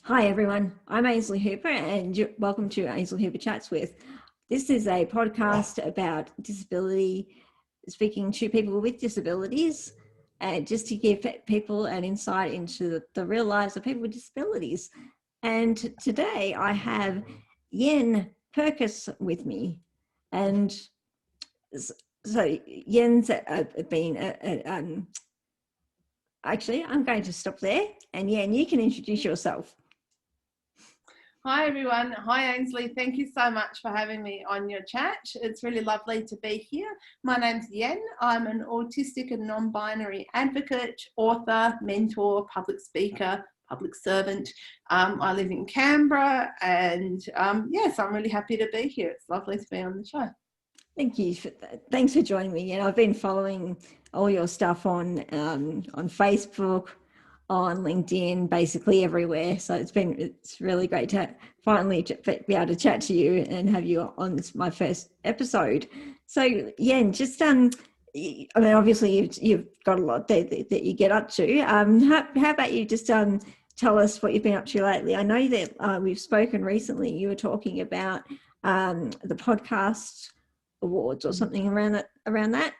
Hi everyone, I'm Ainslee Hooper and welcome to Ainslee Hooper Chats with. This is a podcast about disability, speaking to people with disabilities, and just to give people an insight into the real lives of people with disabilities. And today I have Yenn Purkis with me. And so Yenn's been, actually I'm going to stop there, and Yenn, you can introduce yourself. Hi everyone. Hi Ainsley. Thank you so much for having me on your chat. It's really lovely to be here. My name's Yenn. I'm an autistic and non-binary advocate, author, mentor, public speaker, public servant. I live in Canberra and yes, I'm really happy to be here. It's lovely to be on the show. Thank you. Thanks for joining me. And I've been following all your stuff on Facebook, on LinkedIn, basically everywhere. So it's really great to finally be able to chat to you and have you on my first episode. So yeah, just I mean, obviously you've got a lot that you get up to. How about you just tell us what you've been up to lately? I know that we've spoken recently. You were talking about the podcast awards or something around that.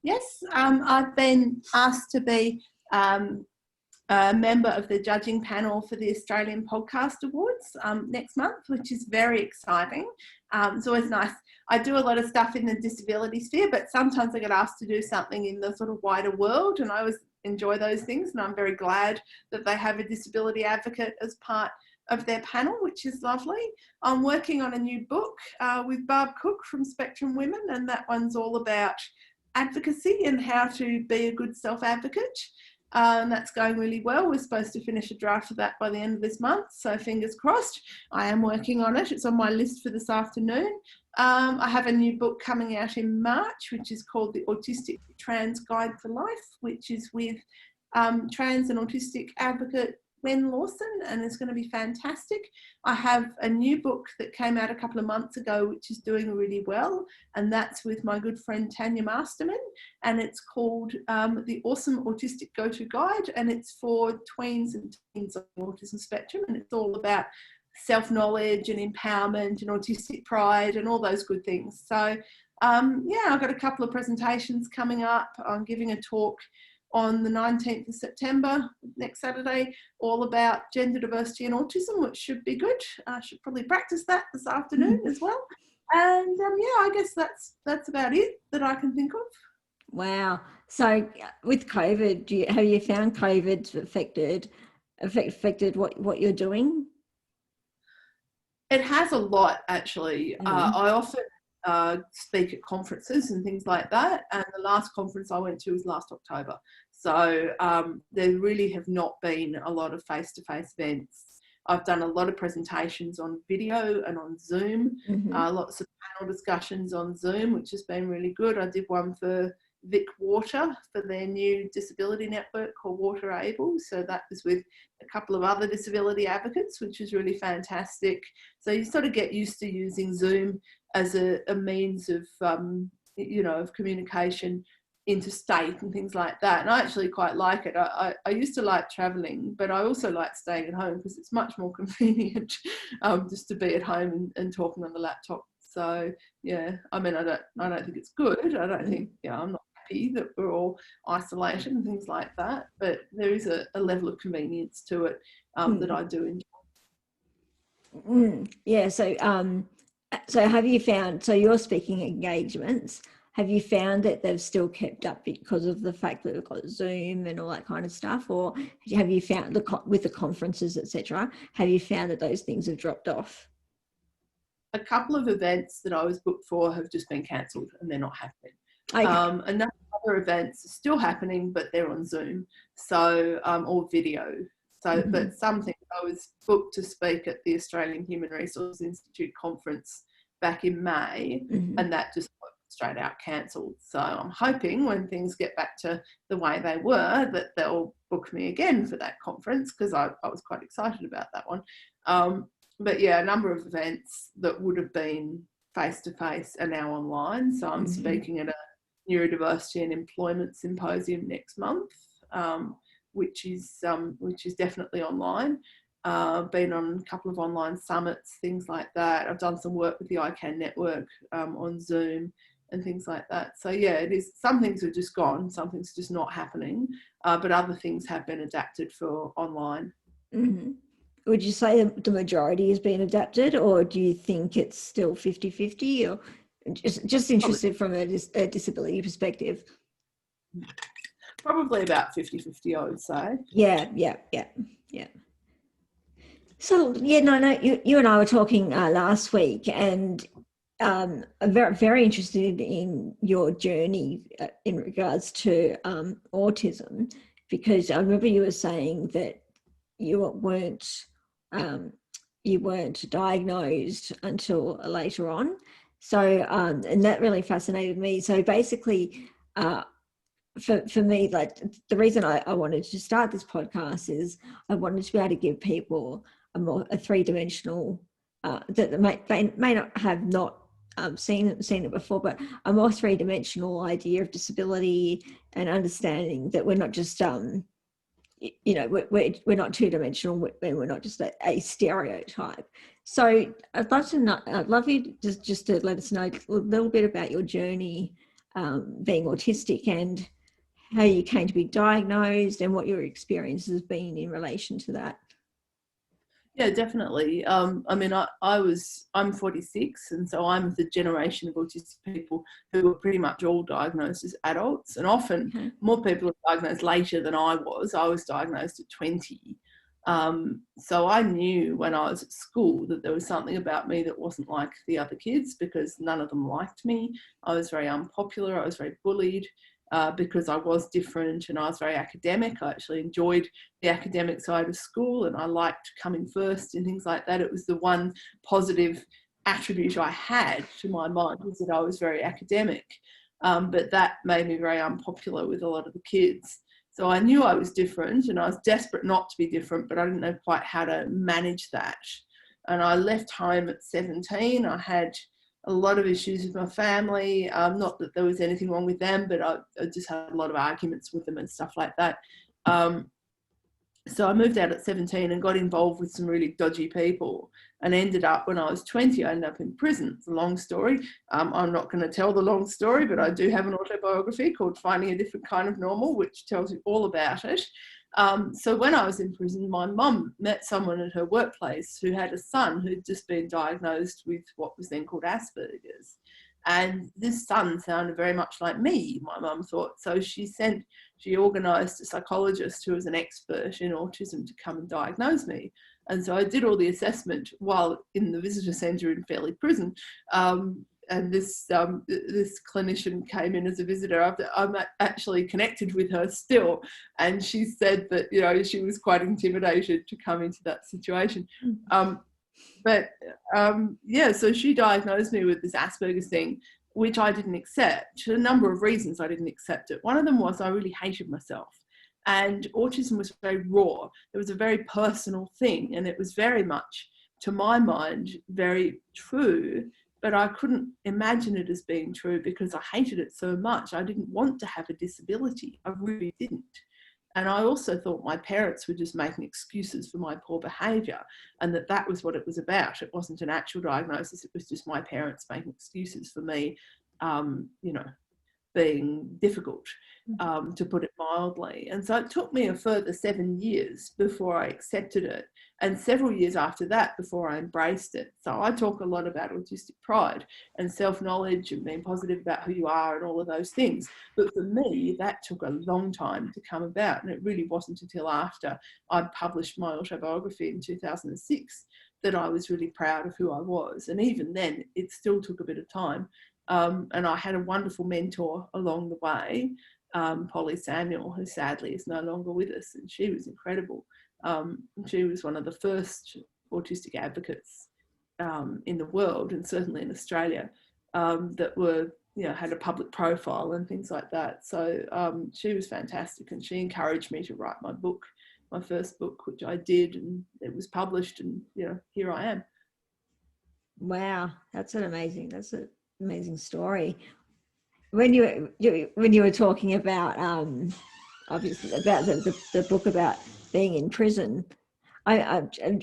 Yes, I've been asked to be a member of the judging panel for the Australian Podcast Awards next month, which is very exciting. It's always nice. I do a lot of stuff in the disability sphere, but sometimes I get asked to do something in the sort of wider world, and I always enjoy those things, and I'm very glad that they have a disability advocate as part of their panel, which is lovely. I'm working on a new book with Barb Cook from Spectrum Women, and that one's all about advocacy and how to be a good self-advocate. And that's going really well. We're supposed to finish a draft of that by the end of this month, so fingers crossed. I am working on it. It's on my list for this afternoon. I have a new book coming out in March, which is called The Autistic Trans Guide for Life, which is with trans and autistic advocate Gwen Lawson, and it's going to be fantastic. I have a new book that came out a couple of months ago, which is doing really well, and that's with my good friend Tanya Masterman, and it's called The Awesome Autistic Go-To Guide, and it's for tweens and teens on the autism spectrum, and it's all about self-knowledge and empowerment and autistic pride and all those good things. So yeah, I've got a couple of presentations coming up. I'm giving a talk on the 19th of September, next Saturday, all about gender diversity and autism, which should be good. I should probably practice that this afternoon as well. And yeah, I guess that's about it that I can think of. Wow. So with COVID, have you found COVID's affected what you're doing? It has a lot, actually. I often speak at conferences and things like that, and the last conference I went to was last October. So there really have not been a lot of face-to-face events. I've done a lot of presentations on video and on Zoom, lots of panel discussions on Zoom, which has been really good. I did one for Vic Water for their new disability network called Water Able. So that was with a couple of other disability advocates, which is really fantastic. So you sort of get used to using Zoom as a means of, of communication interstate and things like that. And I actually quite like it. I used to like traveling, but I also like staying at home because it's much more convenient just to be at home and talking on the laptop. So yeah, I mean, I don't think it's good. I don't think, I'm not happy that we're all isolated and things like that, but there is a level of convenience to it that I do enjoy. Yeah, so have you found, so your speaking engagements, have you found that they've still kept up because of the fact that we've got Zoom and all that kind of stuff, or have you found with the conferences, etc., have you found that those things have dropped off? A couple of events that I was booked for have just been cancelled and they're not happening. Okay. A number of other events are still happening, but they're on Zoom, so or video. So, but something I was booked to speak at the Australian Human Resources Institute conference back in May, and that just got straight out cancelled. So I'm hoping when things get back to the way they were, that they'll book me again for that conference, because I was quite excited about that one. But yeah, a number of events that would have been face-to-face are now online. So I'm speaking at a neurodiversity and employment symposium next month, which is definitely online. Been on a couple of online summits, things like that. I've done some work with the ICANN network on Zoom and things like that. So yeah, it is. Some things are just gone, some things just not happening, but other things have been adapted for online. Mm-hmm. Would you say the majority has been adapted, or do you think it's still 50-50, or just interested from a disability perspective? Probably about 50-50, I would say. Yeah. So yeah, no, you and I were talking last week, and I'm very, very interested in your journey in regards to autism, because I remember you were saying that you weren't um, you weren't diagnosed until later on. So and that really fascinated me. So basically, for me, like the reason I wanted to start this podcast is I wanted to be able to give people a three-dimensional that may not have not seen it before, but a more three-dimensional idea of disability, and understanding that we're not just we're not two-dimensional, we're not just a stereotype. So I'd love you just to let us know a little bit about your journey being autistic, and how you came to be diagnosed, and what your experience has been in relation to that. Yeah, definitely. I mean, I'm 46, and so I'm the generation of autistic people who were pretty much all diagnosed as adults, and often more people are diagnosed later than I was. I was diagnosed at 20. So I knew when I was at school that there was something about me that wasn't like the other kids, because none of them liked me. I was very unpopular. I was very bullied. Because I was different and I was very academic. I actually enjoyed the academic side of school, and I liked coming first and things like that. It was the one positive attribute I had to my mind, was that I was very academic. But that made me very unpopular with a lot of the kids. So I knew I was different, and I was desperate not to be different, but I didn't know quite how to manage that. And I left home at 17. I had a lot of issues with my family. Not that there was anything wrong with them, but I just had a lot of arguments with them and stuff like that. So I moved out at 17 and got involved with some really dodgy people, and ended up, when I was 20, I ended up in prison. It's a long story. I'm not going to tell the long story, but I do have an autobiography called Finding a Different Kind of Normal, which tells you all about it. So when I was in prison, my mum met someone at her workplace who had a son who'd just been diagnosed with what was then called Asperger's. And this son sounded very much like me, my mum thought. So she organised a psychologist who was an expert in autism to come and diagnose me. And so I did all the assessment while in the visitor centre in Fairley Prison. And this clinician came in as a visitor. I'm actually connected with her still, and she said that, you know, she was quite intimidated to come into that situation. So she diagnosed me with this Asperger's thing, which I didn't accept. For a number of reasons I didn't accept it. One of them was I really hated myself. And autism was very raw. It was a very personal thing, and it was very much, to my mind, very true. But I couldn't imagine it as being true because I hated it so much. I didn't want to have a disability. I really didn't. And I also thought my parents were just making excuses for my poor behaviour, and that was what it was about. It wasn't an actual diagnosis. It was just my parents making excuses for me, being difficult, to put it mildly. And so it took me a further 7 years before I accepted it, and several years after that before I embraced it. So I talk a lot about autistic pride and self-knowledge and being positive about who you are and all of those things. But for me, that took a long time to come about, and it really wasn't until after I published my autobiography in 2006 that I was really proud of who I was. And even then, it still took a bit of time. And I had a wonderful mentor along the way, Polly Samuel, who sadly is no longer with us, and she was incredible. She was one of the first autistic advocates in the world, and certainly in Australia, that were, had a public profile and things like that. So she was fantastic, and she encouraged me to write my book, my first book, which I did, and it was published, and here I am. Wow, that's an amazing story. When you were talking about obviously about the book about being in prison. I'm going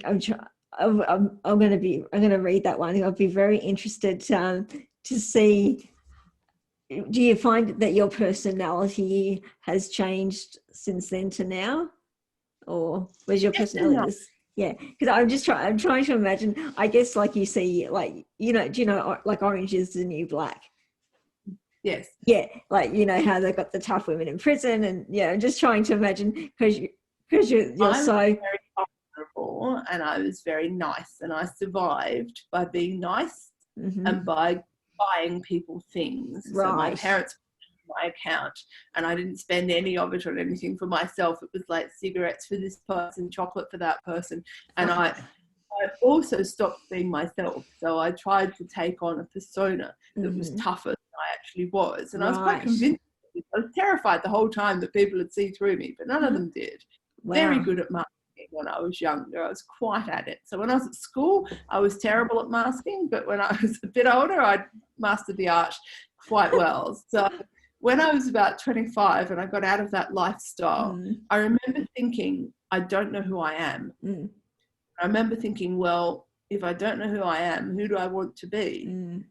to read that one. I'll be very interested to see. Do you find that your personality has changed since then to now, or was your personality this? Yeah, because I'm trying to imagine. I guess like you see, like do you know like Orange is the New Black? Yes. Yeah, like how they've got the tough women in prison, and I'm just trying to imagine because you're so very vulnerable, and I was very nice, and I survived by being nice and by buying people things. Right. So my parents put my account, and I didn't spend any of it on anything for myself. It was like cigarettes for this person, chocolate for that person, and I also stopped being myself. So I tried to take on a persona that was tougher than I actually was, and I was quite convinced. I was terrified the whole time that people would see through me, but none of them did. Wow. Very good at masking when I was younger. I was quite at it. So when I was at school, I was terrible at masking, but when I was a bit older, I mastered the art quite well. So when I was about 25 and I got out of that lifestyle, I remember thinking, I don't know who I am. I remember thinking, well, if I don't know who I am, who do I want to be? And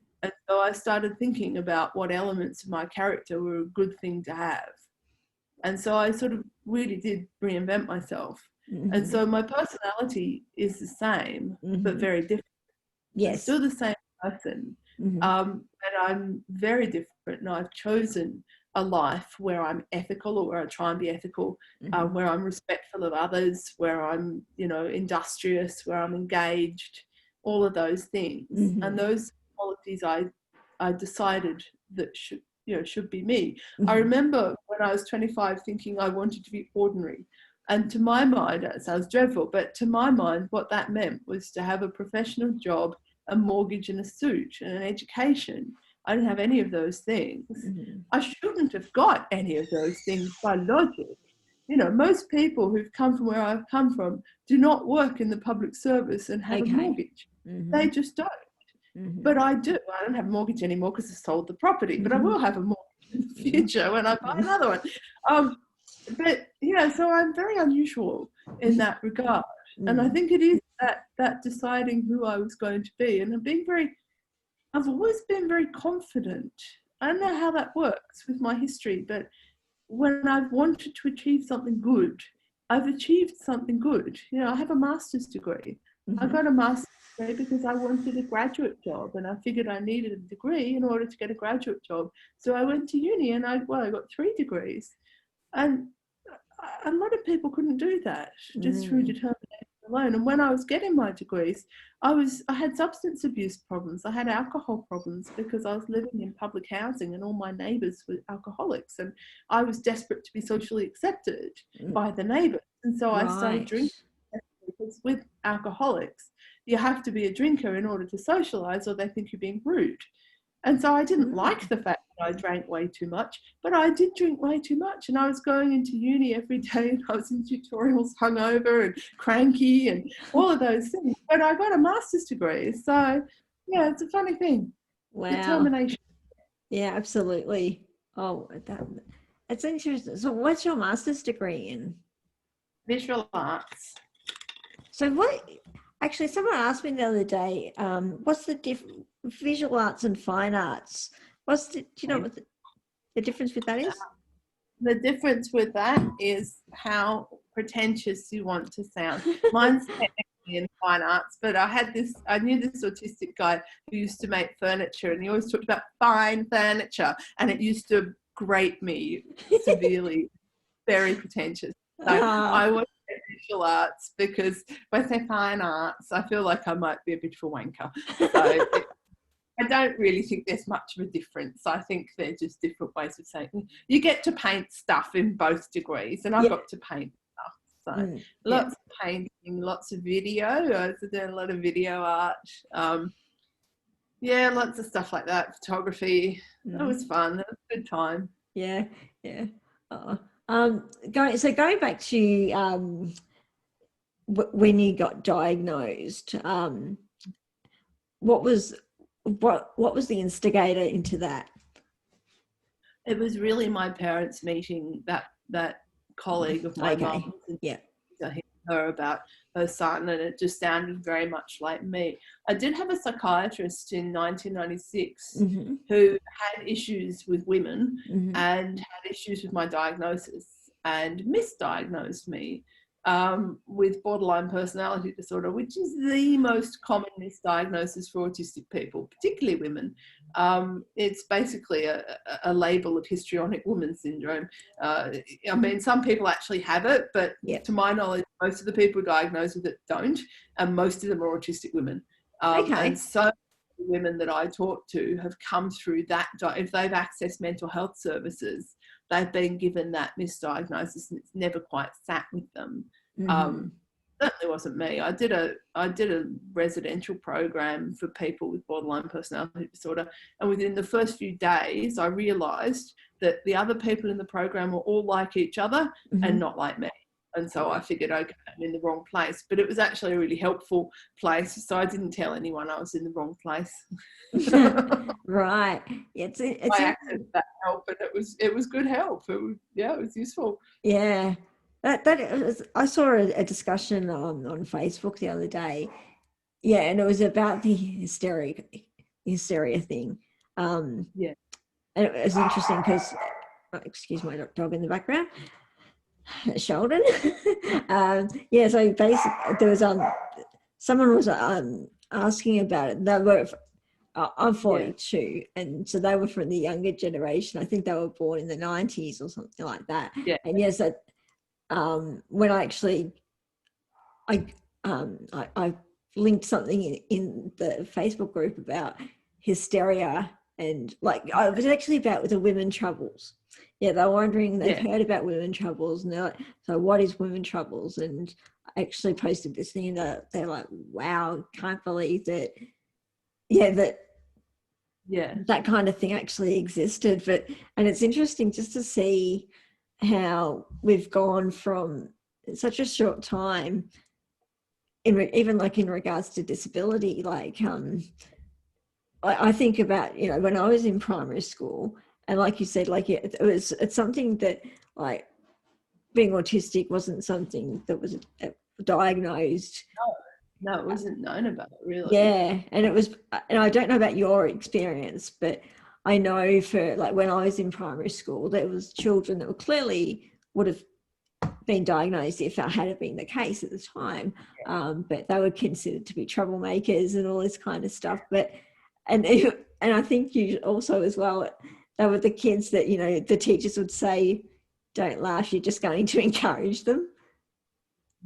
so I started thinking about what elements of my character were a good thing to have. And so I sort of really did reinvent myself. And so my personality is the same, but very different. Yes. I'm still the same person, but I'm very different. And I've chosen a life where I'm ethical, or where I try and be ethical, where I'm respectful of others, where I'm, industrious, where I'm engaged, all of those things. And those qualities I decided that should be me. I remember when I was 25 thinking I wanted to be ordinary. And to my mind, that sounds dreadful, but to my mind, what that meant was to have a professional job, a mortgage and a suit and an education. I didn't have any of those things. I shouldn't have got any of those things by logic. Most people who've come from where I've come from do not work in the public service and have a mortgage. They just don't. But I do. I don't have a mortgage anymore because I sold the property, but I will have a mortgage in the future when I buy another one. But so I'm very unusual in that regard. And I think it is that deciding who I was going to be. And I've always been very confident. I don't know how that works with my history, but when I've wanted to achieve something good, I've achieved something good. I have a master's degree. I got a master's degree because I wanted a graduate job, and I figured I needed a degree in order to get a graduate job. So I went to uni, and I got 3 degrees. And a lot of people couldn't do that just through determination alone. And when I was getting my degrees, I had substance abuse problems. I had alcohol problems because I was living in public housing and all my neighbours were alcoholics, and I was desperate to be socially accepted by the neighbours. And so I started drinking, because with alcoholics, you have to be a drinker in order to socialise, or they think you're being rude. And so I didn't like the fact that I drank way too much, but I did drink way too much. And I was going into uni every day, and I was in tutorials hungover and cranky and all of those things. But I got a master's degree. So, it's a funny thing. Wow. Determination. Yeah, absolutely. Oh, that's interesting. So what's your master's degree in? Visual arts. So actually, someone asked me the other day, what's the visual arts and fine arts? Do you know what the difference with that is? The difference with that is how pretentious you want to sound. Mine's technically in fine arts, but I knew this autistic guy who used to make furniture, and he always talked about fine furniture, and it used to grate me severely. Very pretentious. So I was visual arts, because if I say fine arts, I feel like I might be a bit of a wanker. So I don't really think there's much of a difference. I think they're just different ways of saying it. You get to paint stuff in both degrees, and I've got to paint stuff. So lots of painting, lots of video. I was doing a lot of video art. Lots of stuff like that. Photography. That was fun. That was a good time. Yeah. Going back to when you got diagnosed, what was the instigator into that? It was really my parents' meeting that colleague of my Okay. mum's, and Yeah. her about her son, and it just sounded very much like me. I did have a psychiatrist in 1996 Mm-hmm. who had issues with women Mm-hmm. and had issues with my diagnosis and misdiagnosed me with borderline personality disorder, which is the most common misdiagnosis for autistic people, particularly women. It's basically a label of histrionic woman syndrome. I mean, some people actually have it, but Yep. to my knowledge, most of the people diagnosed with it don't, and most of them are autistic women. Okay. And so women that I talk to have come through that. If they've accessed mental health services, they've been given that misdiagnosis, and it's never quite sat with them. Mm-hmm. Certainly wasn't me. I did a residential program for people with borderline personality disorder, and within the first few days, I realised that the other people in the program were all like each other Mm-hmm. and not like me. And so I figured, okay, I'm in the wrong place. But it was actually a really helpful place, so I didn't tell anyone I was in the wrong place. Right. It's I accessed that help, and it was good help. It was useful. yeah. I saw a discussion on Facebook the other day. Yeah, and it was about the hysteria thing. Yeah. And it was interesting because, excuse my dog in the background, Sheldon. Yeah, so basically there was someone was asking about it. They were I'm 42, and so they were from the younger generation. I think they were born in the 90s or something like that. Yeah. And yes, when I actually I linked something in the Facebook group about hysteria, and like it was actually about the women troubles. Yeah, they're wondering, they've heard about women troubles, and they're like, so what is women troubles? And I actually posted this thing, and they're like, wow, can't believe that. Yeah, that kind of thing actually existed. And it's interesting just to see how we've gone from such a short time, even like in regards to disability. Like I think about, when I was in primary school, and like you said, like it's something that, like, being autistic wasn't something that was diagnosed. No, it wasn't known about, really. Yeah, and I don't know about your experience, but I know for, like, when I was in primary school, there was children that clearly would have been diagnosed if that had been the case at the time, but they were considered to be troublemakers and all this kind of stuff. And I think you also as well, they were the kids that, the teachers would say, don't laugh, you're just going to encourage them.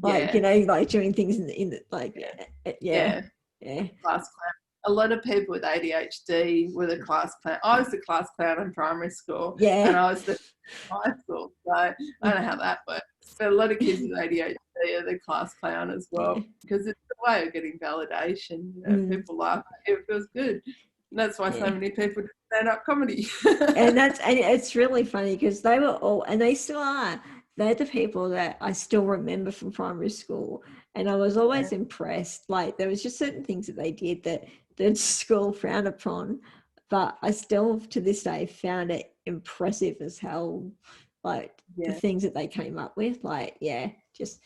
Like, like doing things in the like, class clown. A lot of people with ADHD were the class clown. I was the class clown in primary school, and I was the high school. So I don't know how that works. But a lot of kids with ADHD are the class clown as well, because it's a way of getting validation. People laugh at you, it feels good. And that's why so many people do stand-up comedy. and it's really funny because they were all, and they still are. They're the people that I still remember from primary school, and I was always impressed. Like, there was just certain things that they did that the school frowned upon, but I still to this day found it impressive as hell. Like the things that they came up with, like just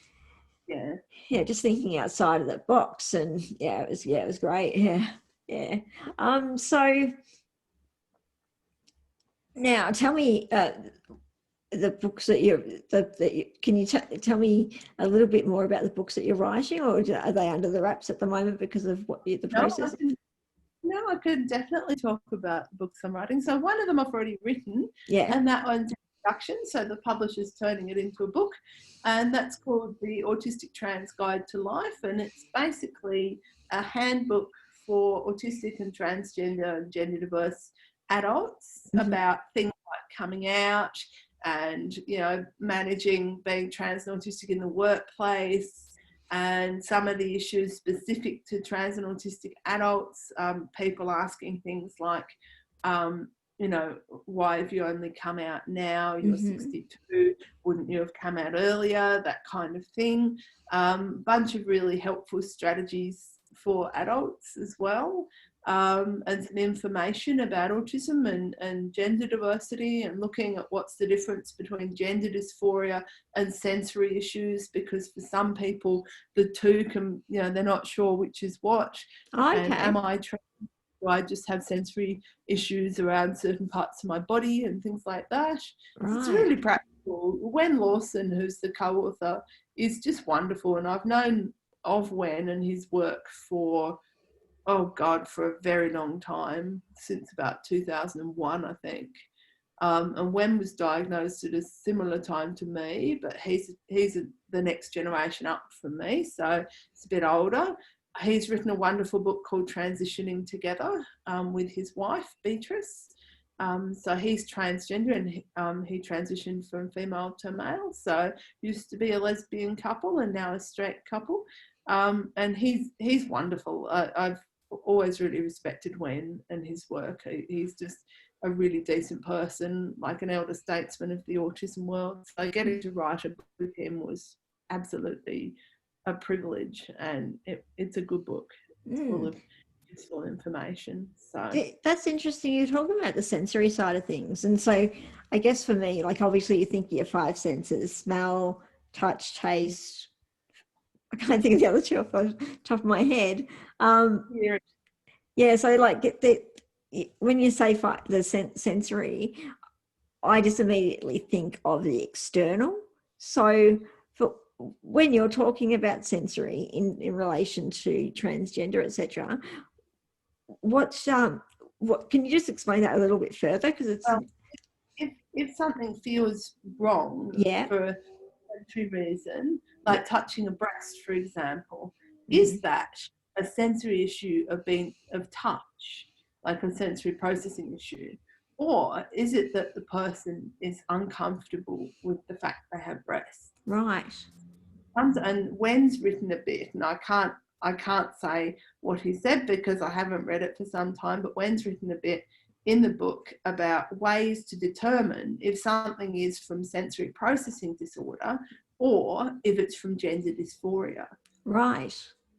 thinking outside of the box, and it was great. So now tell me. The books that can you tell me a little bit more about the books that you're writing, or are they under the wraps at the moment because of what the process? No, I could definitely talk about the books I'm writing. So one of them I've already written, and that one's in production. So the publisher's turning it into a book, and that's called The Autistic Trans Guide to Life, and it's basically a handbook for autistic and transgender and gender diverse adults about things like coming out, and managing being trans and autistic in the workplace, and some of the issues specific to trans and autistic adults. People asking things like, why have you only come out now? You're 62, wouldn't you have come out earlier? That kind of thing. Bunch of really helpful strategies for adults as well. and some information about autism and gender diversity, and looking at what's the difference between gender dysphoria and sensory issues, because for some people the two can, they're not sure which is what. And am I do I just have sensory issues around certain parts of my body and things like that? Right. It's really practical. Yenn Lawson, who's the co-author, is just wonderful, and I've known of Yenn and his work for a very long time, since about 2001, I think. And Yenn was diagnosed at a similar time to me, but he's the next generation up from me, so it's a bit older. He's written a wonderful book called Transitioning Together with his wife, Beatrice. So he's transgender, and he transitioned from female to male. So used to be a lesbian couple and now a straight couple. And he's wonderful. I've always really respected Yenn and his work. He's just a really decent person, like an elder statesman of the autism world. So getting to write a book with him was absolutely a privilege, and it's a good book. It's full of useful information. So that's interesting. You're talking about the sensory side of things, and so I guess for me, like, obviously you think your five senses: smell, touch, taste. I can't think of the other two off the top of my head. Yeah, so like when you say the sensory, I just immediately think of the external. So when you're talking about sensory in relation to transgender, etc., what can you just explain that a little bit further? Because it's if something feels wrong for a sensory reason, like touching a breast, for example, is that a sensory issue of touch, like a sensory processing issue, or is it that the person is uncomfortable with the fact they have breasts? Right. And Yenn's written a bit, and I can't say what he said because I haven't read it for some time, but Yenn's written a bit in the book about ways to determine if something is from sensory processing disorder or if it's from gender dysphoria. Right.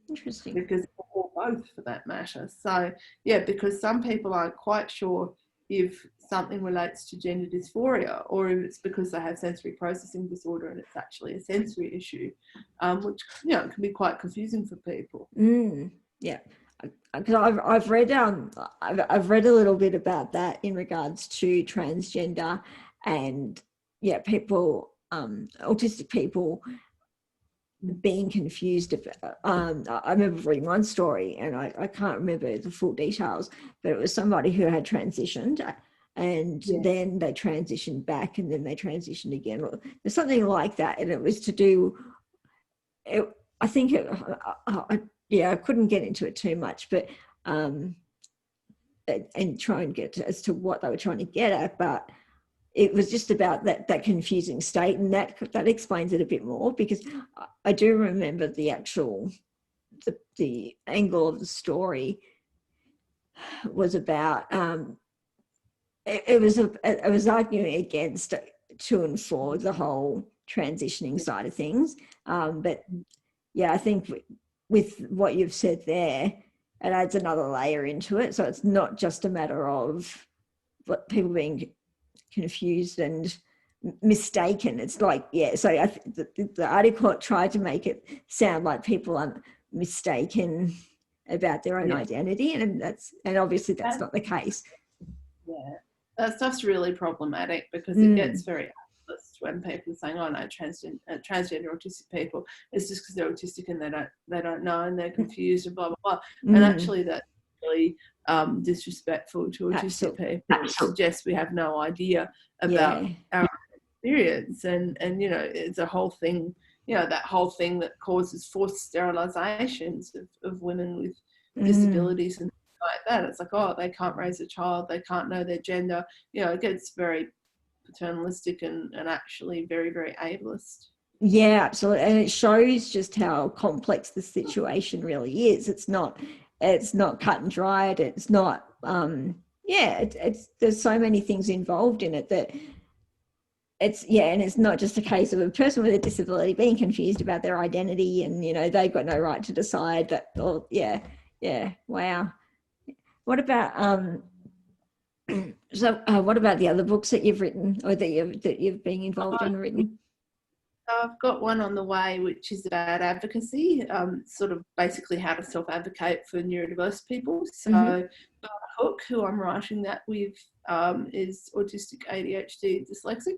Interesting. Because, or both for that matter. So yeah, because some people aren't quite sure if something relates to gender dysphoria or if it's because they have sensory processing disorder and it's actually a sensory issue, which can be quite confusing for people. Yeah, because I've read a little bit about that in regards to transgender and people, autistic people being confused about, I remember reading one story, and I can't remember the full details, but it was somebody who had transitioned and then they transitioned back and then they transitioned again, or there's something like that, and it was to do I think I couldn't get into it too much, but and try and get as to what they were trying to get at, but it was just about that confusing state, and that explains it a bit more, because I do remember the angle of the story was about it was arguing against 2 and 4, the whole transitioning side of things, but I think with what you've said there, it adds another layer into it. So it's not just a matter of what people being confused and mistaken. It's like, so the article tried to make it sound like people are mistaken about their own identity, and obviously that's not the case. That stuff's really problematic because it gets very ableist when people are saying, oh no, transgender autistic people, it's just because they're autistic and they don't know and they're confused and blah blah blah. And actually that's really disrespectful to autistic people. It suggests we have no idea about our experience, and it's a whole thing, that whole thing that causes forced sterilizations of women with disabilities and like that. It's like, oh, they can't raise a child, they can't know their gender. It gets very paternalistic and actually very, very ableist. Yeah, absolutely. And it shows just how complex the situation really is. It's not cut and dried. It's not there's so many things involved in it that and it's not just a case of a person with a disability being confused about their identity and they've got no right to decide that. Wow. What about what about the other books that you've written or that you've been involved in written? I've got one on the way, which is about advocacy, sort of basically how to self-advocate for neurodiverse people. So Hook, who I'm writing that with, is autistic, ADHD, dyslexic,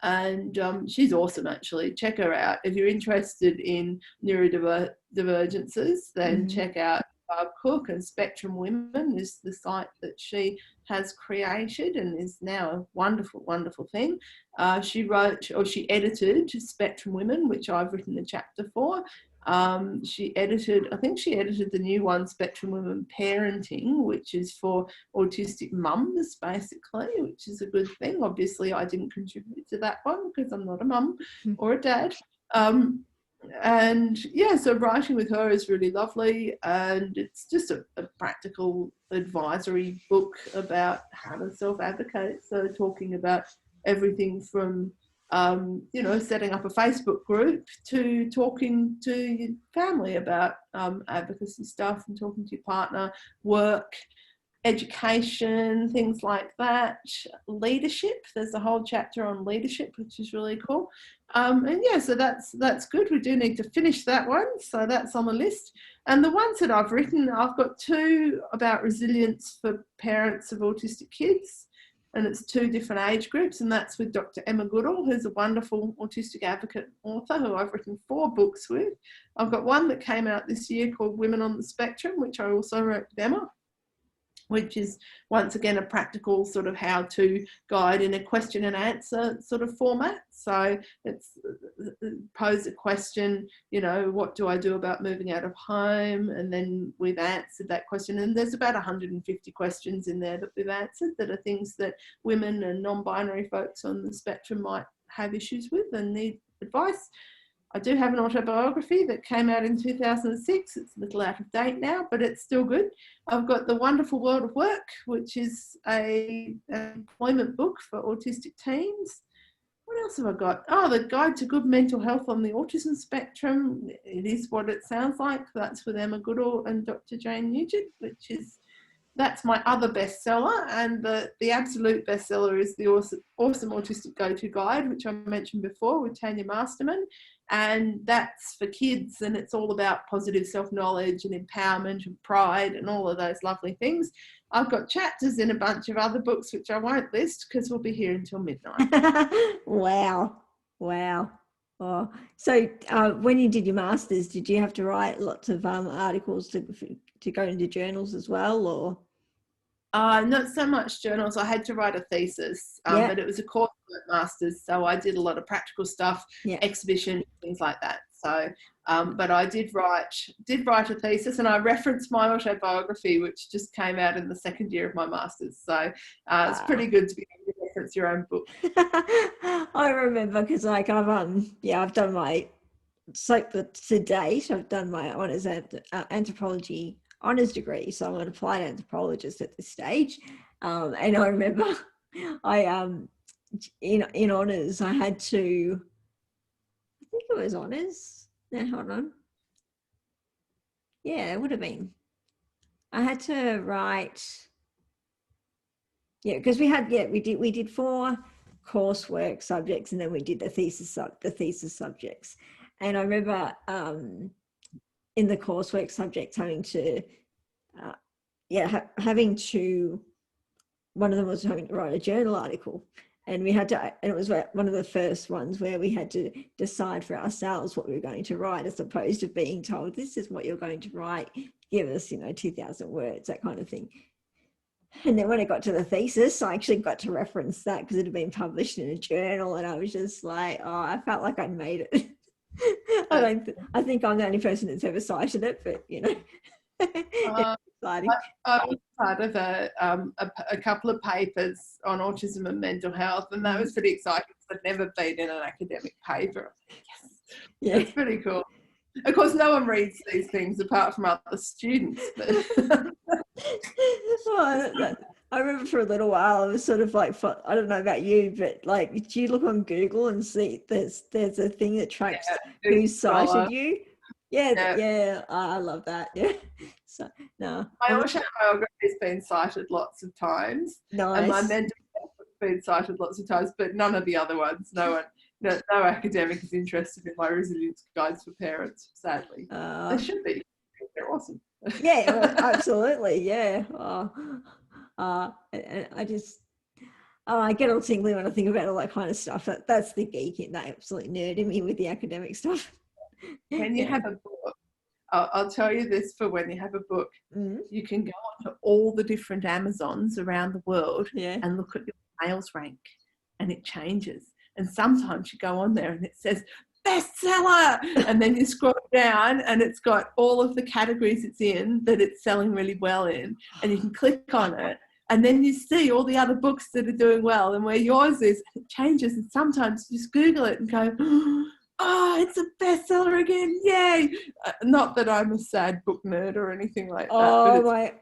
and she's awesome, actually. Check her out. If you're interested in neurodivergences, then check out Cook, and Spectrum Women is the site that she has created and is now a wonderful, wonderful thing. She edited Spectrum Women, which I've written a chapter for. She edited the new one, Spectrum Women Parenting, which is for autistic mums, basically, which is a good thing. Obviously, I didn't contribute to that one because I'm not a mum or a dad. And yeah, so writing with her is really lovely, and it's just a practical advisory book about how to self-advocate. So talking about everything from setting up a Facebook group to talking to your family about advocacy stuff, and talking to your partner, work, education, things like that. Leadership, there's a whole chapter on leadership, which is really cool. And yeah, so that's good. We do need to finish that one, so that's on the list. And the ones that I've written, I've got 2 about resilience for parents of autistic kids, and it's 2 different age groups, and that's with Dr. Emma Goodall, who's a wonderful autistic advocate author who I've written 4 books with. I've got one that came out this year called Women on the Spectrum, which I also wrote with Emma, which is once again a practical sort of how-to guide in a question and answer sort of format. So it's pose a question, what do I do about moving out of home? And then we've answered that question. And there's about 150 questions in there that we've answered that are things that women and non-binary folks on the spectrum might have issues with and need advice. I do have an autobiography that came out in 2006. It's a little out of date now, but it's still good. I've got The Wonderful World of Work, which is an employment book for autistic teens. What else have I got? Oh, The Guide to Good Mental Health on the Autism Spectrum. It is what it sounds like. That's with Emma Goodall and Dr. Jane Nugent, that's my other bestseller, and the absolute bestseller is the Awesome Autistic Go-To Guide, which I mentioned before, with Tanya Masterman, and that's for kids, and it's all about positive self-knowledge and empowerment and pride and all of those lovely things. I've got chapters in a bunch of other books, which I won't list because we'll be here until midnight. Wow. Oh, so when you did your master's, did you have to write lots of articles to go into journals as well, or? Not so much journals. I had to write a thesis, but it was a coursework master's, so I did a lot of practical stuff, exhibition, things like that. So, but I did write a thesis, and I referenced my autobiography, which just came out in the second year of my master's. So it's pretty good to be able to reference your own book. I remember because I've done my, so to date I've done my honours anthropology honours degree, so I'm an applied anthropologist at this stage, and I remember I in honours I had to, I think it was honours, now hold on, it would have been, I had to write, because we did 4 coursework subjects, and then we did the thesis subjects. And I remember in the coursework subjects having to one of them was having to write a journal article, and it was one of the first ones where we had to decide for ourselves what we were going to write, as opposed to being told, this is what you're going to write, give us 2,000 words, that kind of thing. And then when I got to the thesis, I actually got to reference that because it had been published in a journal, and I was just like, I felt like I'd made it. I think I'm the only person that's ever cited it, but it's exciting. I was part of a couple of papers on autism and mental health, and that was pretty exciting because I'd never been in an academic paper. Yes, it's pretty cool. Of course, no one reads these things apart from other students. But I remember for a little while I was sort of like, I don't know about you, but like, do you look on Google and see there's a thing that tracks who cited you? I love that. Yeah, So no, My autobiography has been cited lots of times, and my nice. mental health has been cited lots of times, but none of the other ones. No academic is interested in my resilience guides for parents, sadly. They should be. They're awesome. Yeah, well, absolutely. Yeah. I just, I get all tingly when I think about all that kind of stuff. That's the geek in that absolute nerd in me with the academic stuff. When you have a book, I'll tell you this, for when you have a book, Mm. you can go onto all the different Amazons around the world Yeah. and look at your sales rank, and it changes. And sometimes you go on there and it says bestseller, and then you scroll down and it's got all of the categories it's in that it's selling really well in, and you can click on it, and then you see all the other books that are doing well and where yours is. It changes, and sometimes you just Google it and go, oh, it's a bestseller again, yay. Not that I'm a sad book nerd or anything like that, but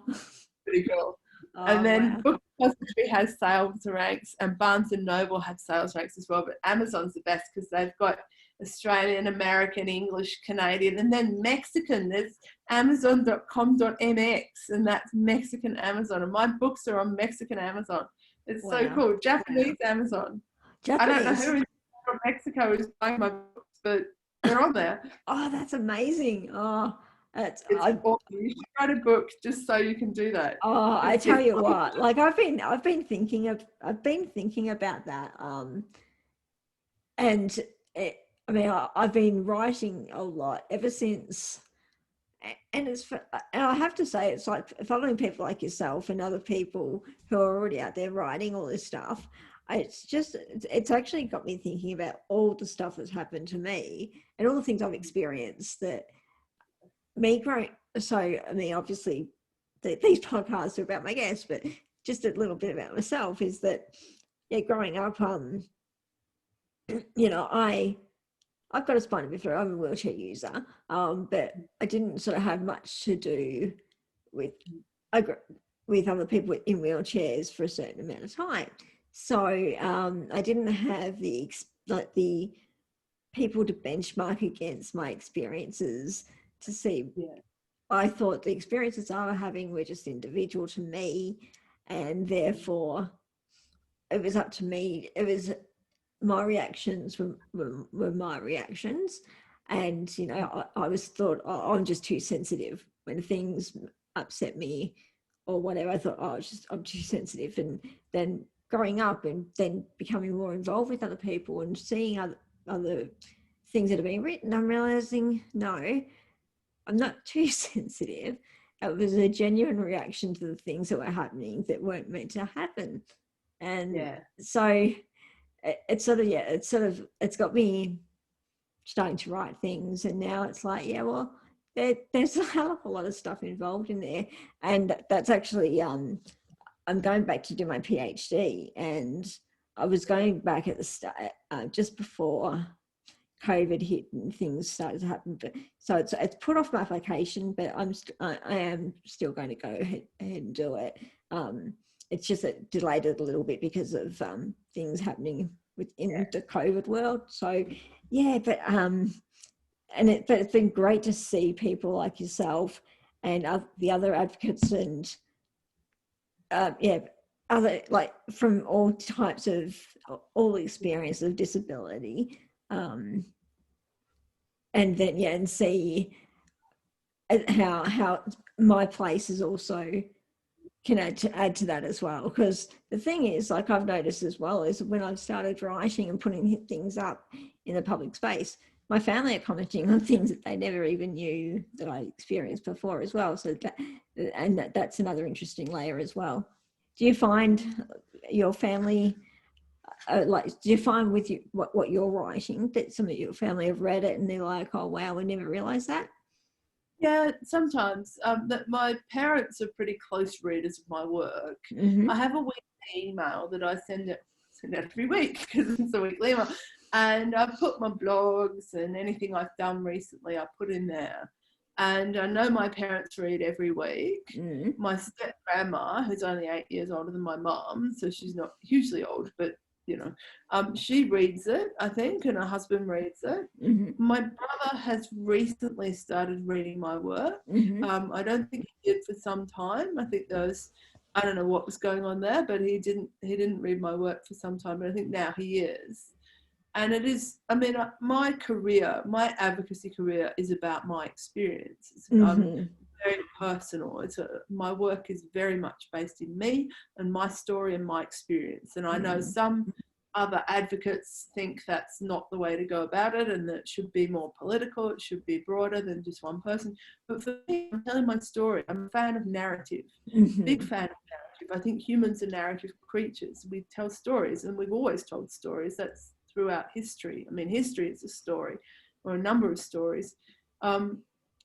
it's pretty cool. And then wow. Book Depository has sales ranks, and Barnes and Noble have sales ranks as well, but Amazon's the best because they've got Australian, American, English, Canadian, and then Mexican. There's amazon.com.mx, and that's Mexican Amazon, and my books are on Mexican Amazon. It's so cool. Japanese Amazon. I don't know who from Mexico is buying my books, but they're on there. Oh, that's amazing. Oh, it's awesome. You should write a book just so you can do that. Oh, I tell you what, like I've been thinking about that. And I've been writing a lot ever since, and and I have to say, it's like following people like yourself and other people who are already out there writing all this stuff. It's actually got me thinking about all the stuff that's happened to me and all the things I've experienced that me growing. So, obviously these podcasts are about my guests, but just a little bit about myself is that, growing up, I've got a spina bifida. I'm a wheelchair user, but I didn't sort of have much to do with other people in wheelchairs for a certain amount of time. So I didn't have the people to benchmark against my experiences to see. Yeah. I thought the experiences I was having were just individual to me, and therefore it was up to me. It was my reactions were my reactions, and I was thought, oh, I'm just too sensitive when things upset me or whatever. I thought, oh, I'm too sensitive. And then growing up and then becoming more involved with other people and seeing other things that are being written, I'm realizing, no, I'm not too sensitive. It was a genuine reaction to the things that were happening that weren't meant to happen. And so it's got me starting to write things, and now it's like, there's a hell of a lot of stuff involved in there. And that's actually I'm going back to do my PhD, and I was going back at the start, just before COVID hit and things started to happen. But so it's put off my application, but I am still going to go ahead and do it. It's just delayed it a little bit because of things happening within the COVID world. So but it's been great to see people like yourself and the other advocates, and other, like, from all types of all experiences of disability, and then and see how my place is also can add to that as well. Because the thing is, like, I've noticed as well, is when I've started writing and putting things up in the public space, my family are commenting on things that they never even knew that I experienced before as well. So that's another interesting layer as well. Do you find your family, do you find with you what you're writing that some of your family have read it and they're like, oh wow, we never realized that? Yeah, sometimes. My parents are pretty close readers of my work. Mm-hmm. I have a weekly email that I send out every week because it's a weekly email, and I put my blogs and anything I've done recently I put in there. And I know my parents read every week. My step grandma, who's only 8 years older than my mum, so she's not hugely old, but She reads it, I think, and her husband reads it. Mm-hmm. My brother has recently started reading my work. Mm-hmm. I don't think he did for some time. I think I don't know what was going on there, but he didn't read my work for some time, but I think now he is. And it is, I mean, my advocacy career is about my experience. It's very personal. My work is very much based in me and my story and my experience. And I know some other advocates think that's not the way to go about it, and that it should be more political, it should be broader than just one person. But for me, I'm telling my story. I'm a fan of narrative, big fan of narrative. I think humans are narrative creatures. We tell stories, and we've always told stories. That's throughout history. I mean, history is a story, or a number of stories.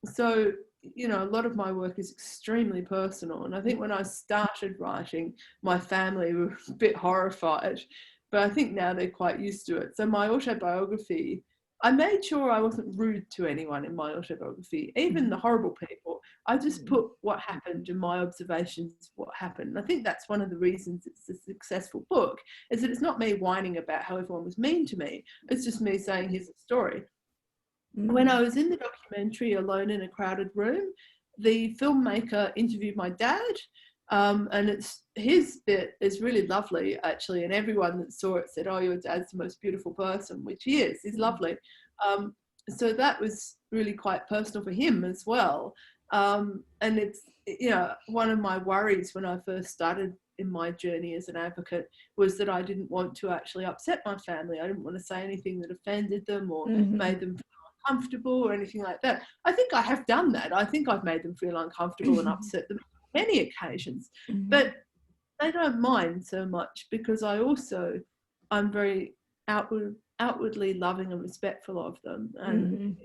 So, a lot of my work is extremely personal. And I think when I started writing, my family were a bit horrified, but I think now they're quite used to it. So my autobiography, I made sure I wasn't rude to anyone in my autobiography, even the horrible people. I just put what happened and my observations of what happened. And I think that's one of the reasons it's a successful book, is that it's not me whining about how everyone was mean to me. It's just me saying, here's a story. When I was in the documentary Alone in a Crowded Room, the filmmaker interviewed my dad, and his bit is really lovely, actually, and everyone that saw it said, oh, your dad's the most beautiful person, which he is. He's lovely. So that was really quite personal for him as well. And it's, one of my worries when I first started in my journey as an advocate was that I didn't want to actually upset my family. I didn't want to say anything that offended them or made them feel uncomfortable or anything like that. I think I have done that. I think I've made them feel uncomfortable and upset them on many occasions, but they don't mind so much because I'm very outwardly loving and respectful of them. And,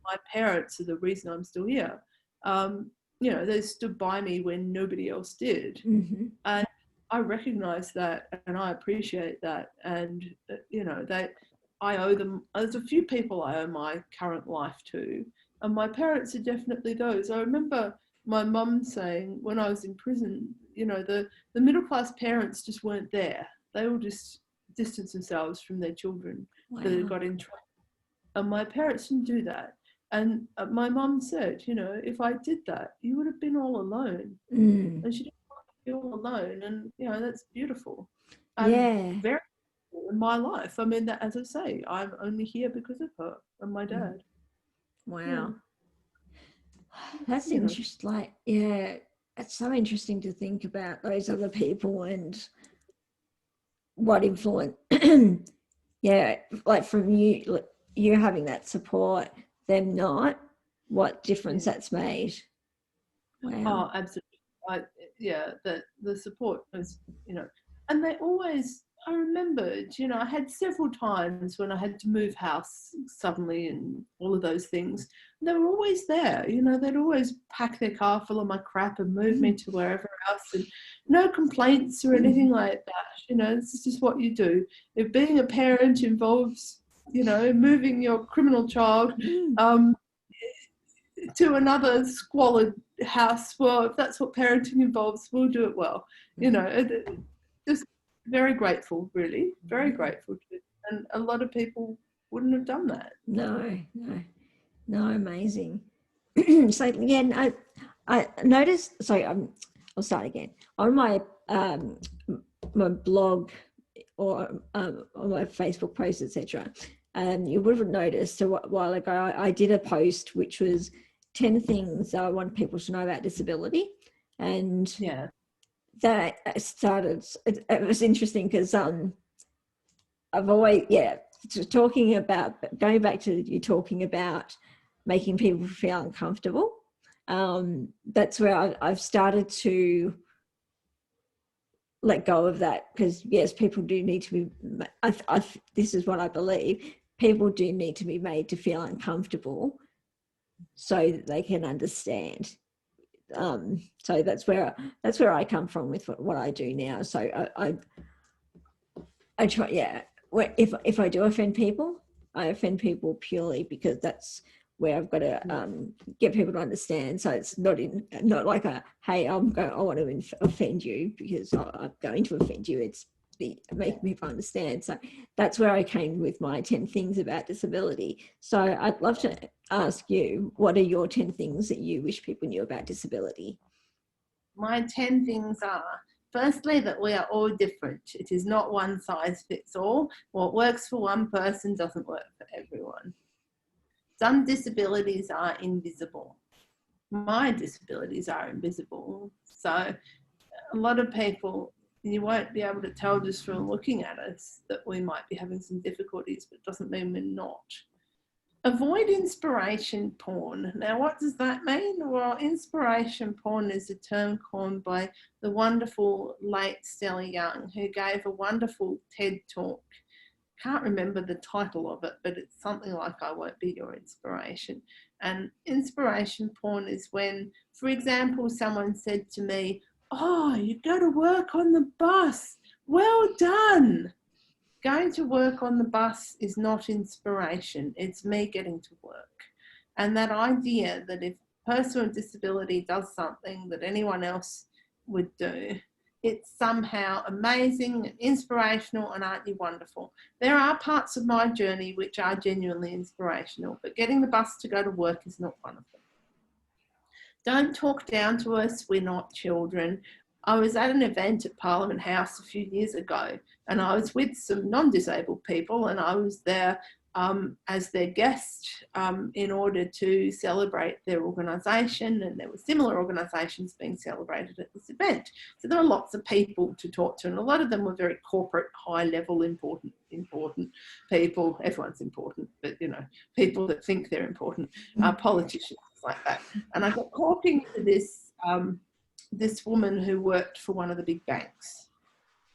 my parents are the reason I'm still here. They stood by me when nobody else did. And I recognize that and I appreciate that. And, I owe them. There's a few people I owe my current life to, and my parents are definitely those. I remember my mum saying when I was in prison, the middle class parents just weren't there. They all just distanced themselves from their children that had got in trouble. And my parents didn't do that. And my mum said, if I did that, you would have been all alone. And she didn't want to be all alone. And, that's beautiful. Very in my life. I mean, that, as I say, I'm only here because of her and my dad. Wow. That's interesting. It's so interesting to think about those other people and what influence, like from you having that support, them not, what difference that's made. Wow. Oh, absolutely. The support was, and they always, I remembered, I had several times when I had to move house suddenly and all of those things. They were always there, they'd always pack their car full of my crap and move me to wherever else, and no complaints or anything like that. This is just what you do. If being a parent involves, moving your criminal child to another squalid house, well, if that's what parenting involves, we'll do it well. Just very grateful, really, very grateful to it. And a lot of people wouldn't have done that. No, amazing. So again, I noticed, I'll start again. On my my blog or on my Facebook posts, etc., you would have noticed a while ago I did a post which was 10 things I want people to know about disability. And that started, it was interesting because I've always, going back to you talking about making people feel uncomfortable. That's where I've started to let go of that, because yes, people do need to be, this is what I believe, people do need to be made to feel uncomfortable so that they can understand. So that's where I come from with what I do now. So I try, if I do offend people, I offend people purely because that's where I've got to get people to understand. So it's not like hey, I want to offend you because I'm going to offend you. It's make people understand. So that's where I came with my 10 things about disability. So I'd love to ask you, what are your 10 things that you wish people knew about disability? My 10 things are, firstly, that we are all different. It is not one size fits all. What works for one person doesn't work for everyone. Some disabilities are invisible. My disabilities are invisible. So a lot of people, you won't be able to tell just from looking at us that we might be having some difficulties, but it doesn't mean we're not. Avoid inspiration porn. Now, what does that mean? Well, inspiration porn is a term coined by the wonderful late Stella Young, who gave a wonderful TED talk. Can't remember the title of it, but it's something like "I won't be your inspiration." And inspiration porn is when, for example, someone said to me, "Oh, you go to work on the bus. Well done." Going to work on the bus is not inspiration. It's me getting to work. And that idea that if a person with disability does something that anyone else would do, it's somehow amazing and inspirational, and aren't you wonderful? There are parts of my journey which are genuinely inspirational, but getting the bus to go to work is not one of them. Don't talk down to us. We're not children. I was at an event at Parliament House a few years ago, and I was with some non-disabled people, and I was there as their guest in order to celebrate their organisation, and there were similar organisations being celebrated at this event. So there were lots of people to talk to, and a lot of them were very corporate, high-level, important people. Everyone's important, but, you know, people that think they're important, politicians like that. And I got talking to this woman who worked for one of the big banks,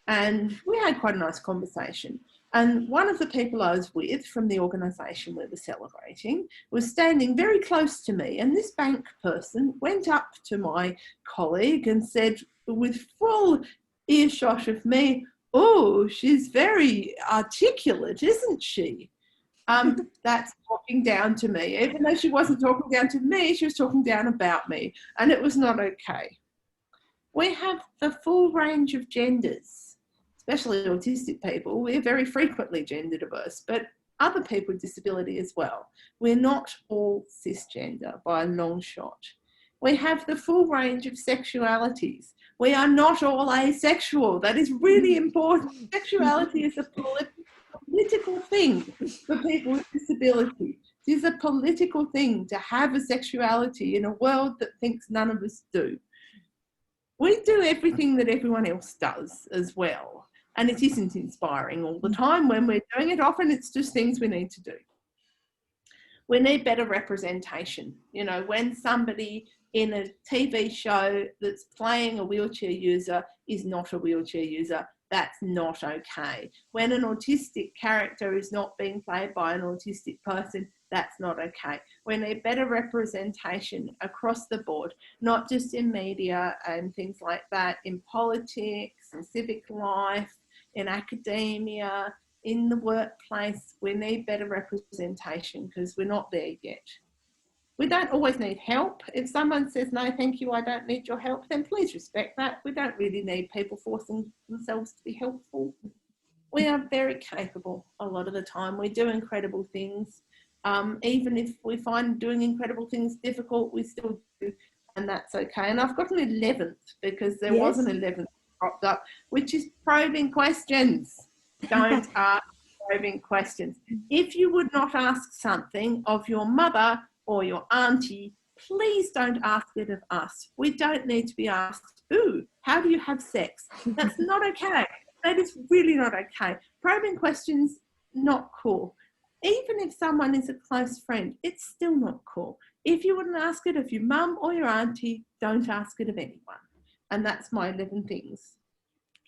and we had quite a nice conversation. And one of the people I was with from the organisation we were celebrating was standing very close to me, and this bank person went up to my colleague and said, with full earshot of me, "Oh, she's very articulate, isn't she?" That's talking down to me. Even though she wasn't talking down to me, she was talking down about me, and it was not okay. We have the full range of genders, especially autistic people. We're very frequently gender diverse, but other people with disability as well. We're not all cisgender by a long shot. We have the full range of sexualities. We are not all asexual. That is really important. Sexuality is a political thing for people with disability. It is a political thing to have a sexuality in a world that thinks none of us do. We do everything that everyone else does as well. And it isn't inspiring all the time. When we're doing it, often it's just things we need to do. We need better representation. You know, when somebody in a TV show that's playing a wheelchair user is not a wheelchair user, that's not okay. When an autistic character is not being played by an autistic person, that's not okay. We need better representation across the board, not just in media and things like that, in politics and civic life, in academia, in the workplace. We need better representation because we're not there yet. We don't always need help. If someone says, "No, thank you, I don't need your help," then please respect that. We don't really need people forcing themselves to be helpful. We are very capable a lot of the time. We do incredible things. Even if we find doing incredible things difficult, we still do, and that's okay. And I've got an 11th because there was an 11th cropped up, which is probing questions. Don't ask probing questions. If you would not ask something of your mother or your auntie, please don't ask it of us. We don't need to be asked, "Ooh, how do you have sex?" That's not okay. That is really not okay. Probing questions, not cool. Even if someone is a close friend, it's still not cool. If you wouldn't ask it of your mum or your auntie, don't ask it of anyone. And that's my 11 things.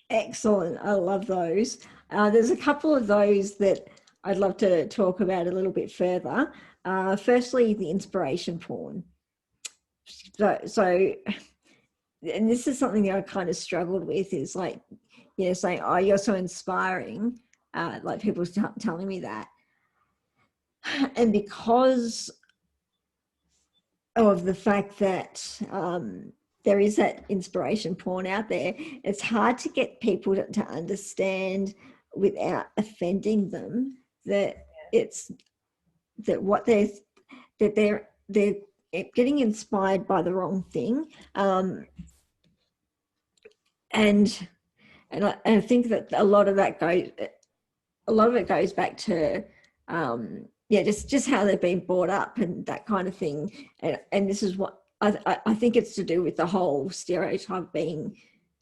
Excellent. I love those. There's a couple of those that I'd love to talk about a little bit further. Firstly, the inspiration porn. So, and this is something that I kind of struggled with, is like, you know, saying, "Oh, you're so inspiring," like people telling me that. And because of the fact that there is that inspiration porn out there. It's hard to get people to understand without offending them that it's that what they're getting inspired by the wrong thing, and I think that a lot of it goes back to just how they've been brought up and that kind of thing, and this is what I think it's to do with the whole stereotype being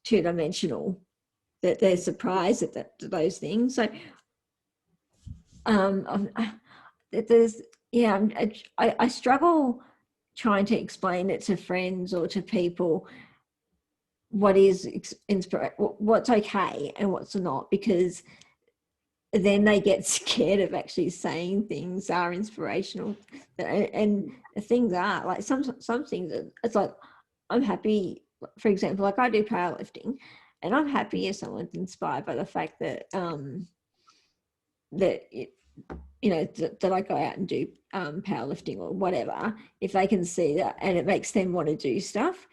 two-dimensional, that they're surprised at those things. So there's I struggle trying to explain it to friends or to people what is what's okay and what's not, because then they get scared of actually saying things are inspirational, and things are like some things it's like, I'm happy, for example, like I do powerlifting, and I'm happy if someone's inspired by the fact that that I go out and do powerlifting or whatever, if they can see that and it makes them want to do stuff.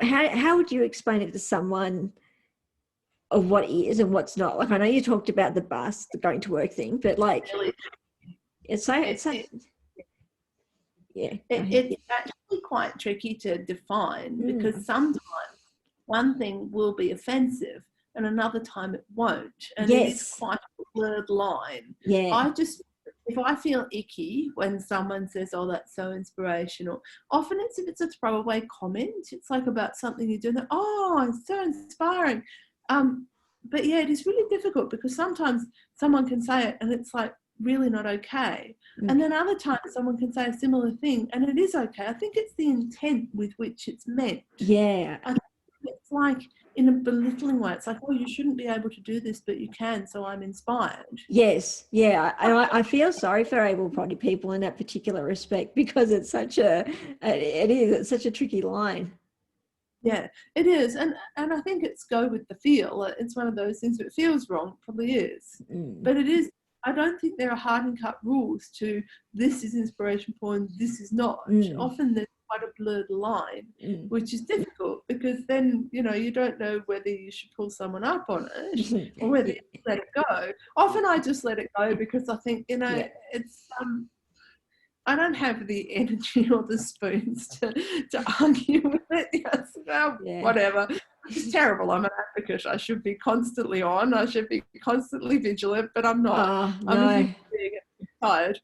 How would you explain it to someone of what is and what's not? Like, I know you talked about the bus, the going to work thing, but like it's actually quite tricky to define, because sometimes one thing will be offensive and another time it won't, and it is quite a blurred line. If I feel icky when someone says, oh, that's so inspirational, often if it's a throwaway comment, it's like about something you're doing, oh, it's so inspiring. But yeah, it is really difficult, because sometimes someone can say it and it's like really not okay. And then other times someone can say a similar thing and it is okay. I think it's the intent with which it's meant. Yeah. I think it's like in a belittling way. It's like, oh, you shouldn't be able to do this, but you can, so I'm inspired. Yes, yeah. I feel sorry for able-bodied people in that particular respect, because it's such it's such a tricky line. Yeah, it is. And I think it's go with the feel. It's one of those things that feels wrong, probably is. But it is, I don't think there are hard and cut rules to this is inspiration porn, this is not. Often there's quite a blurred line, which is difficult, because then, you don't know whether you should pull someone up on it or whether you let it go. Often I just let it go, because I think, it's I don't have the energy or the spoons to argue with it. Yes, well, whatever. It's terrible. I'm an advocate. I should be constantly on. I should be constantly vigilant, but I'm not. I'm tired.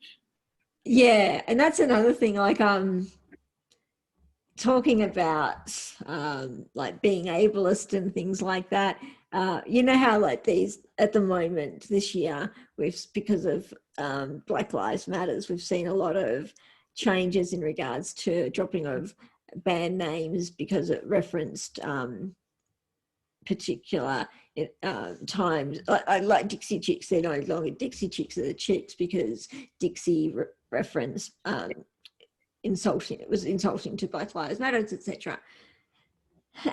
Yeah, and that's another thing. Like talking about like being ableist and things like that. You know how like these at the moment this year, because of Black Lives Matters, we've seen a lot of changes in regards to dropping of band names because it referenced particular times. Like Dixie Chicks, they're no longer Dixie Chicks, are the Chicks, because Dixie referenced insulting. It was insulting to Black Lives Matters, etc.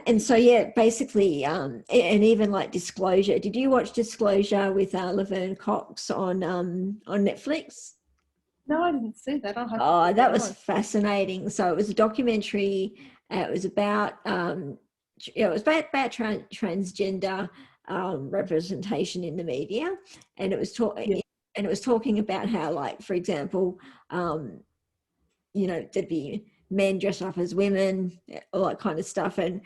And so basically, and even like Disclosure. Did you watch Disclosure with Laverne Cox on Netflix? No, I didn't see that. That was fascinating. So it was a documentary. It was about transgender representation in the media, and it was talking about how, like, for example, there'd be men dressed up as women, all that kind of stuff, and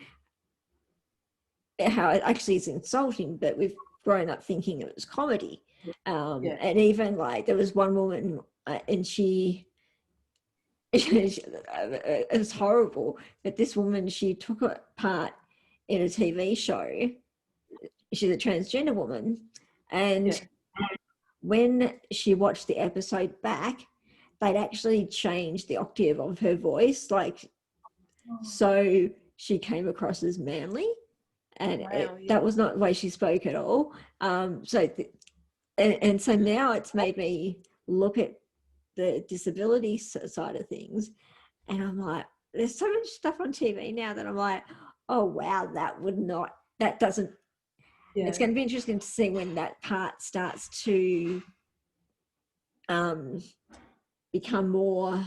how it actually is insulting, but we've grown up thinking it was comedy. And even like there was one woman and she it was horrible, but this woman, she took a part in a TV show. She's a transgender woman, and when she watched the episode back, they'd actually changed the octave of her voice, like, so she came across as manly, and that was not the way she spoke at all. So now it's made me look at the disability side of things, and I'm like, there's so much stuff on TV now that I'm like, oh wow, that doesn't. It's going to be interesting to see when that part starts to become more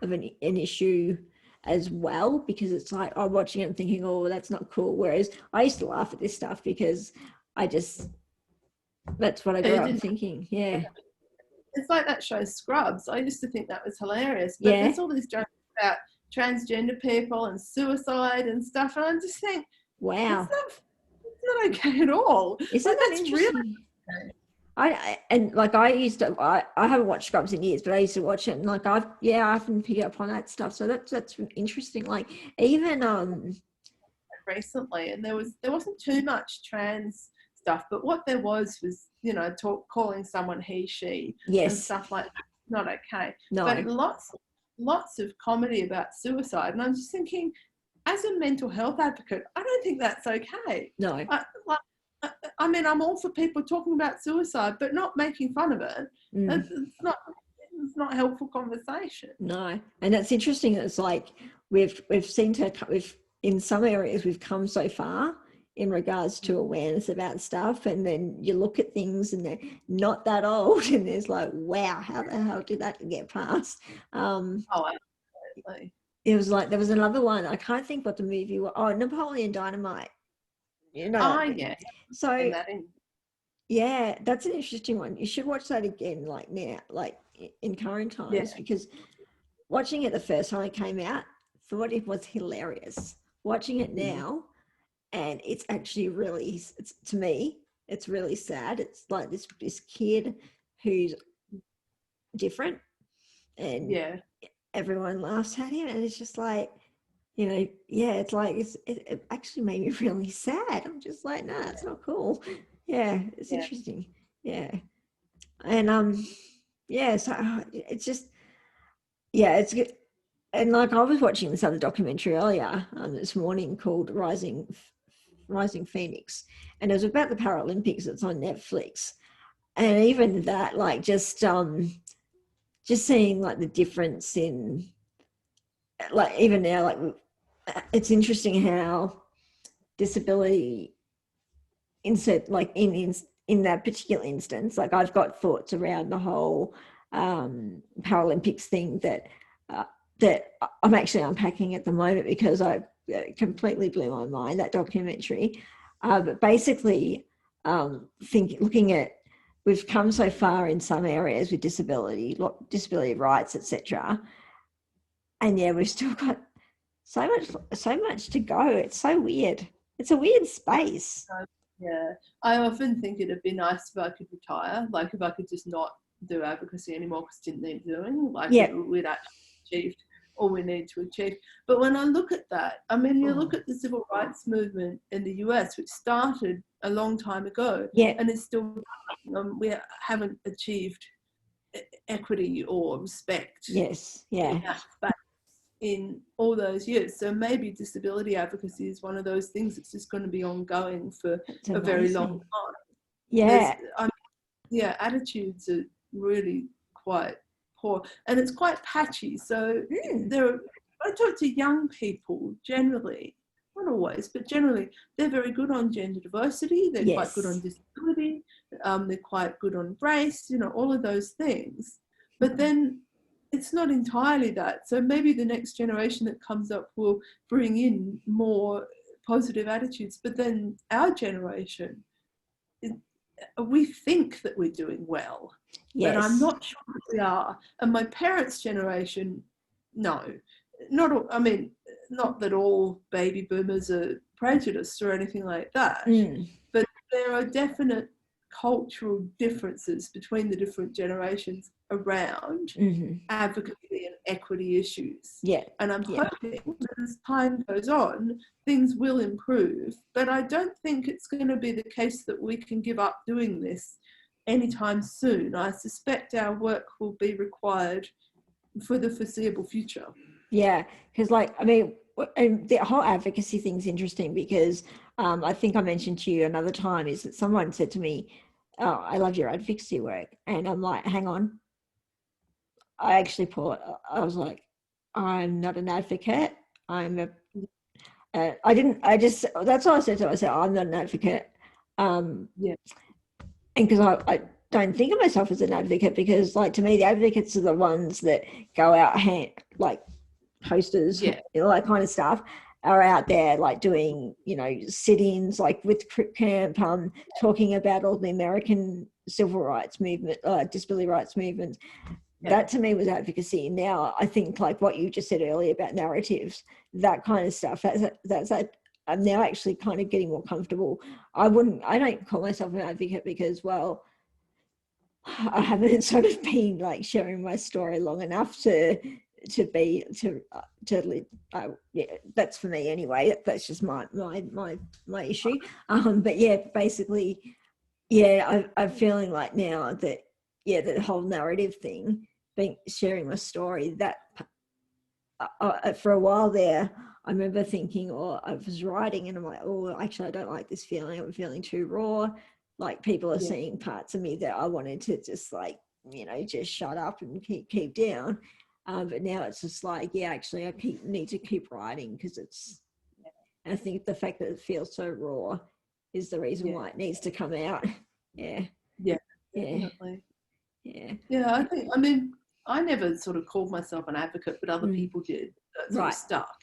of an issue as well, because it's like I'm watching it and thinking, oh, that's not cool. Whereas I used to laugh at this stuff because that's what I grew up thinking. Yeah. It's like that show Scrubs. I used to think that was hilarious, but Yeah. there's all these jokes about transgender people and suicide and stuff, and I just think, wow, it's not okay at all. Isn't that interesting? Really I haven't watched Scrubs in years, but I used to watch it, and like I often pick up on that stuff. So that's interesting. Like even recently, and there wasn't too much trans stuff, but what there was, you know, calling someone he, she, yes, and stuff like that. Not okay. No. But lots of comedy about suicide, and I'm just thinking, as a mental health advocate, I don't think that's okay. No. I mean, I'm all for people talking about suicide, but not making fun of it. It's not a helpful conversation. No, and that's interesting. It's like we've in some areas we've come so far in regards to awareness about stuff, and then you look at things and they're not that old, and there's like, wow, how the hell did that get past? Oh, absolutely. It was like there was another one. I can't think what the movie was. Oh, Napoleon Dynamite. You know. Oh, yeah. So yeah, that's an interesting one. You should watch that again, like now, like in current times, because watching it the first time it came out, thought it was hilarious. Watching it now, and it's actually really, to me, it's really sad. It's like this kid who's different, and everyone laughs at him, and it's just like, you know, it's like it actually made me really sad. I'm just like, nah, it's not cool. Yeah, it's interesting. Yeah, and so it's just, it's good. And like I was watching this other documentary earlier this morning called Rising Phoenix, and it was about the Paralympics. It's on Netflix, and even that, like, just seeing like the difference in, like, even now, like, it's interesting how disability like in that particular instance, like I've got thoughts around the whole Paralympics thing that I'm actually unpacking at the moment, because completely blew my mind, that documentary. But basically, looking at, we've come so far in some areas with disability rights, etc. And we've still got so much to go. It's so weird. It's a weird space. Yeah, I often think it'd be nice if I could retire, like if I could just not do advocacy anymore because I didn't need doing, like we'd actually achieved all we need to achieve. But when I look at that, I mean, you look at the civil rights movement in the US, which started a long time ago, and it's still, we haven't achieved equity or respect. In all those years. So maybe disability advocacy is one of those things that's just going to be ongoing for a very long time. Attitudes are really quite poor, and it's quite patchy. So I talk to young people generally, not always, but generally, they're very good on gender diversity, they're quite good on disability, they're quite good on race, you know, all of those things. But then it's not entirely that. So maybe the next generation that comes up will bring in more positive attitudes. But then our generation, we think that we're doing well, but I'm not sure that we are. And my parents' generation, no. Not that all baby boomers are prejudiced or anything like that, but there are definite cultural differences between the different generations around advocacy and equity issues. And I'm hoping that as time goes on, things will improve, but I don't think it's going to be the case that we can give up doing this anytime soon. I suspect our work will be required for the foreseeable future. Because like, I mean, and the whole advocacy thing's interesting, because I think I mentioned to you another time, is that someone said to me, oh, I love your advocacy work. And I'm like, hang on. I was like, I'm not an advocate. That's what I said to her. I said, I'm not an advocate. And because I don't think of myself as an advocate, because like, to me, the advocates are the ones that go out posters, that kind of stuff, are out there like doing, sit-ins like with Crip Camp, talking about all the American civil rights movement, disability rights movement. That to me was advocacy. Now I think like what you just said earlier about narratives, that kind of stuff, that's I'm now actually kind of getting more comfortable. I don't call myself an advocate because, well, I haven't sort of been like sharing my story long enough to that's for me anyway. That's just my issue. But yeah, basically, I'm feeling like now that the whole narrative thing, sharing my story, that for a while there, I remember thinking, I was writing and I'm like, actually I don't like this feeling. I'm feeling too raw. Like people are seeing parts of me that I wanted to just like, just shut up and keep down. But now it's just like, actually I need to keep writing because I think the fact that it feels so raw is the reason why it needs to come out. Definitely. I never sort of called myself an advocate, but other people did. That sort of stuck.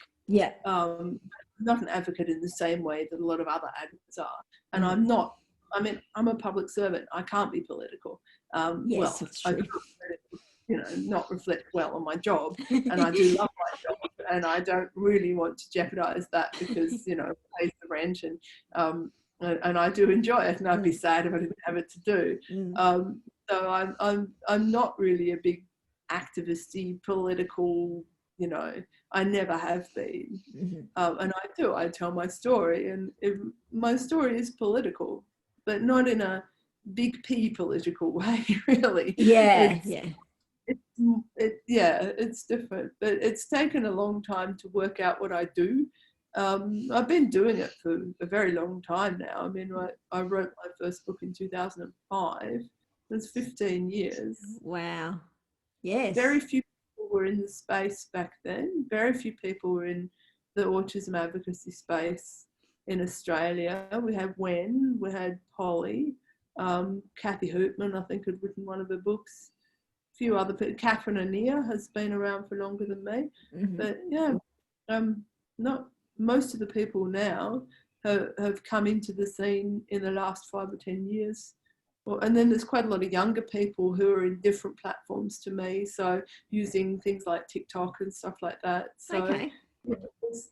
Not an advocate in the same way that a lot of other advocates are, and I'm not. I'm a public servant. I can't be political. Yes, it's true. Not reflect well on my job, and I do love my job, and I don't really want to jeopardize that because it pays the rent, and I do enjoy it, and I'd be sad if I didn't have it to do. So I'm not really a big activisty political. I never have been, and I tell my story, and my story is political, but not in a big P political way, really. It's different, but it's taken a long time to work out what I do. I've been doing it for a very long time now. I wrote my first book in 2005. That's 15 years. Wow. Yes. Very few people were in the aidspace back then. Very few people were in the autism advocacy space in Australia. We had Yenn, we had Polly, Kathy Hoopman, I think, had written one of her books. A few other people. Catherine Anea has been around for longer than me. But not most of the people now have come into the scene in the last 5 or 10 years. And then there's quite a lot of younger people who are in different platforms to me, so using things like TikTok and stuff like that. So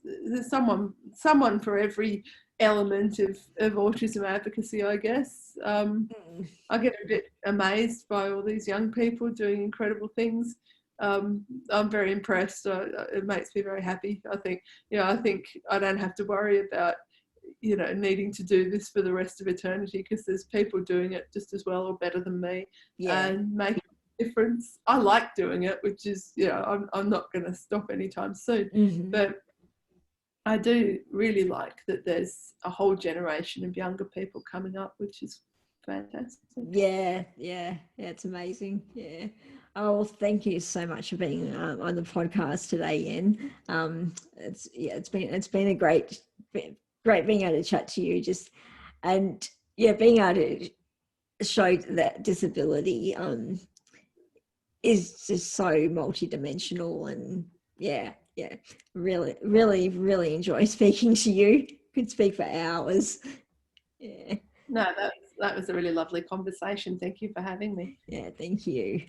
there's someone for every element of autism advocacy, I guess. I get a bit amazed by all these young people doing incredible things. I'm very impressed. It makes me very happy. I think I don't have to worry about needing to do this for the rest of eternity, because there's people doing it just as well or better than me and making a difference. I like doing it, which is, I'm not going to stop anytime soon. But I do really like that there's a whole generation of younger people coming up, which is fantastic. Yeah, it's amazing. Oh, well, thank you so much for being on the podcast today, Yenn. It's been a great being able to chat to you, and being able to show that disability is just so multidimensional, and really enjoy speaking to you. Could speak for hours. No, that was a really lovely conversation. Thank you for having me. Thank you.